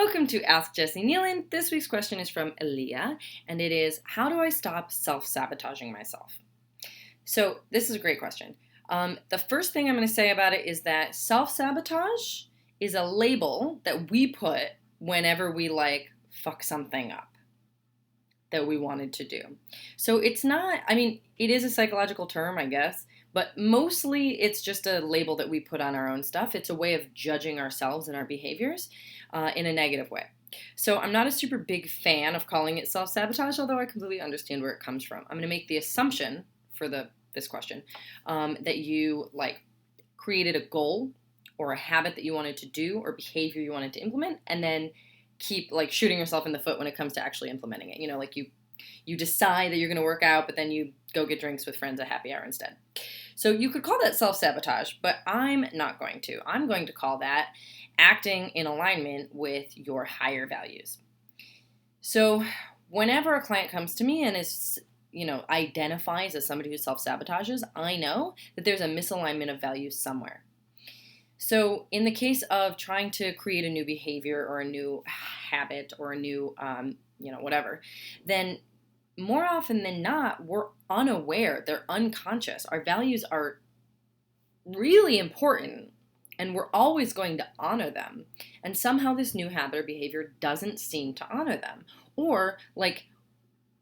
Welcome to Ask Jessi Kneeland. This week's question is from Aaliyah, and it is, how do I stop self-sabotaging myself? So this is a great question. The first thing I'm going to say about it is that self-sabotage is a label that we put whenever we fuck something up that we wanted to do. So it's not, it is a psychological term, I guess, but mostly it's just a label that we put on our own stuff. It's a way of judging ourselves and our behaviors in a negative way. So I'm not a super big fan of calling it self-sabotage, although I completely understand where it comes from. I'm going to make the assumption for this question that you created a goal or a habit that you wanted to do or behavior you wanted to implement, and then keep shooting yourself in the foot when it comes to actually implementing it. You decide that you're going to work out, but then you go get drinks with friends at happy hour instead. So you could call that self-sabotage, but I'm not going to. I'm going to call that acting in alignment with your higher values. So whenever a client comes to me and is, identifies as somebody who self-sabotages, I know that there's a misalignment of values somewhere. So in the case of trying to create a new behavior or a new habit or a new, whatever, then more often than not, we're unaware. They're unconscious. Our values are really important, and we're always going to honor them. And somehow this new habit or behavior doesn't seem to honor them. Or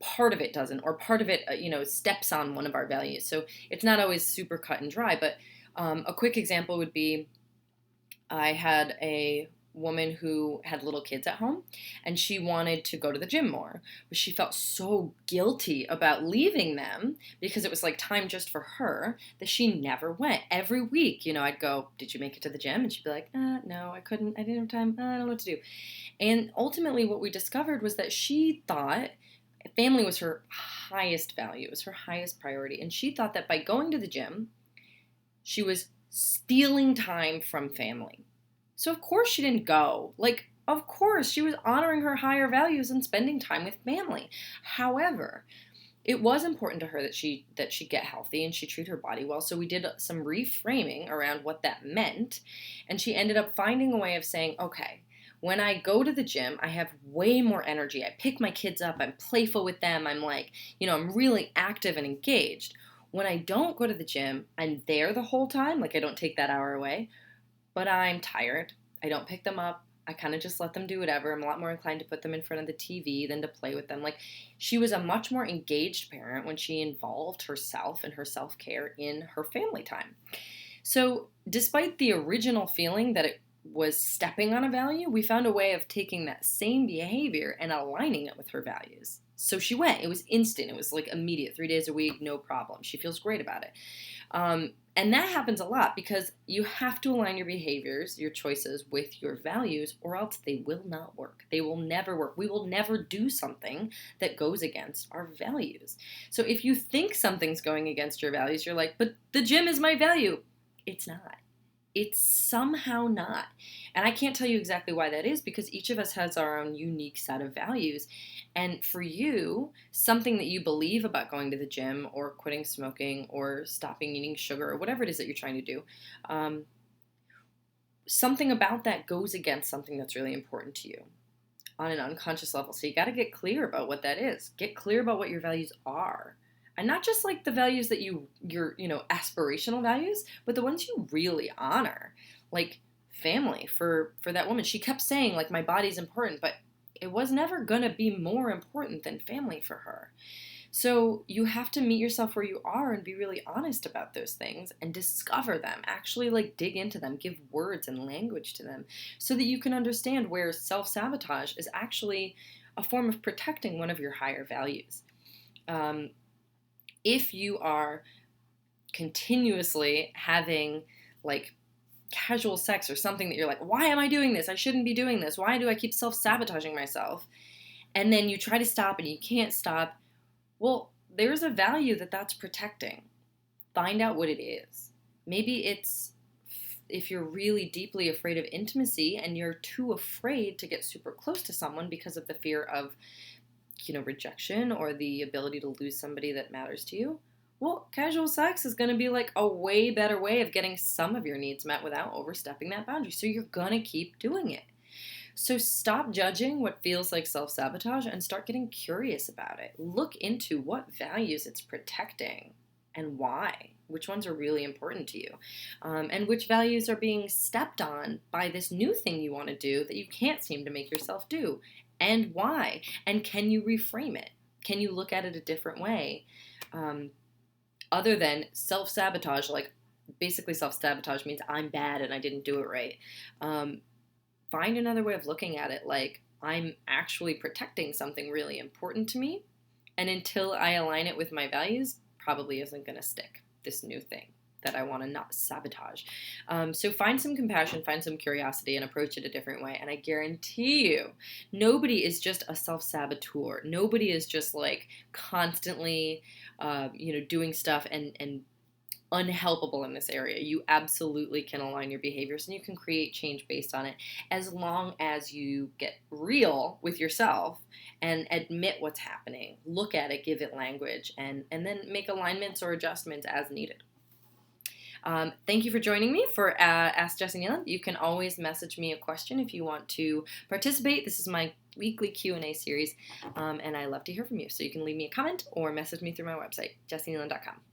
part of it doesn't, or part of it, steps on one of our values. So it's not always super cut and dry. But a quick example would be, I had a woman who had little kids at home, and she wanted to go to the gym more, but she felt so guilty about leaving them because it was time just for her that she never went. Every week, I'd go, did you make it to the gym? And she'd be like, no, I couldn't. I didn't have time. I don't know what to do. And ultimately what we discovered was that she thought family was her highest value. It was her highest priority. And she thought that by going to the gym, she was stealing time from family. So of course she didn't go. Of course she was honoring her higher values and spending time with family. However, it was important to her that she get healthy and she treat her body well. So we did some reframing around what that meant. And she ended up finding a way of saying, okay, when I go to the gym, I have way more energy. I pick my kids up. I'm playful with them. I'm I'm really active and engaged. When I don't go to the gym, I'm there the whole time. I don't take that hour away, but I'm tired. I don't pick them up. I kind of just let them do whatever. I'm a lot more inclined to put them in front of the TV than to play with them. She was a much more engaged parent when she involved herself and her self-care in her family time. So despite the original feeling that it was stepping on a value, we found a way of taking that same behavior and aligning it with her values. So she went. It was instant. It was immediate, 3 days a week, no problem. She feels great about it. And that happens a lot because you have to align your behaviors, your choices with your values, or else they will not work. They will never work. We will never do something that goes against our values. So if you think something's going against your values, you're like, but the gym is my value. It's not. It's somehow not. And I can't tell you exactly why that is because each of us has our own unique set of values. And for you, something that you believe about going to the gym or quitting smoking or stopping eating sugar or whatever it is that you're trying to do, something about that goes against something that's really important to you on an unconscious level. So you got to get clear about what that is. Get clear about what your values are. And not just the values that your aspirational values, but the ones you really honor, family for that woman. She kept saying my body's important, but it was never going to be more important than family for her. So you have to meet yourself where you are and be really honest about those things and discover them, actually dig into them, give words and language to them so that you can understand where self-sabotage is actually a form of protecting one of your higher values. If you are continuously having casual sex or something that you're why am I doing this? I shouldn't be doing this. Why do I keep self-sabotaging myself? And then you try to stop and you can't stop. Well, there's a value that's protecting. Find out what it is. Maybe it's if you're really deeply afraid of intimacy and you're too afraid to get super close to someone because of the fear of rejection or the ability to lose somebody that matters to you, well, casual sex is going to be a way better way of getting some of your needs met without overstepping that boundary. So you're going to keep doing it. So stop judging what feels like self-sabotage and start getting curious about it. Look into what values it's protecting and why. Which ones are really important to you? And which values are being stepped on by this new thing you want to do that you can't seem to make yourself do? And why? And can you reframe it? Can you look at it a different way? Um, Other than self-sabotage, like basically self-sabotage means I'm bad and I didn't do it right. Um, find another way of looking at it, like I'm actually protecting something really important to me, and until I align it with my values, probably isn't going to stick, this new thing that I want to not sabotage. So find some compassion, find some curiosity, and approach it a different way. And I guarantee you, nobody is just a self-saboteur. Nobody is just like constantly, doing stuff and unhelpable in this area. You absolutely can align your behaviors and you can create change based on it, as long as you get real with yourself and admit what's happening. Look at it, give it language, and then make alignments or adjustments as needed. Thank you for joining me for Ask Jessi Kneeland. You can always message me a question if you want to participate. This is my weekly Q&A series, and I love to hear from you. So you can leave me a comment or message me through my website, jessikneeland.com.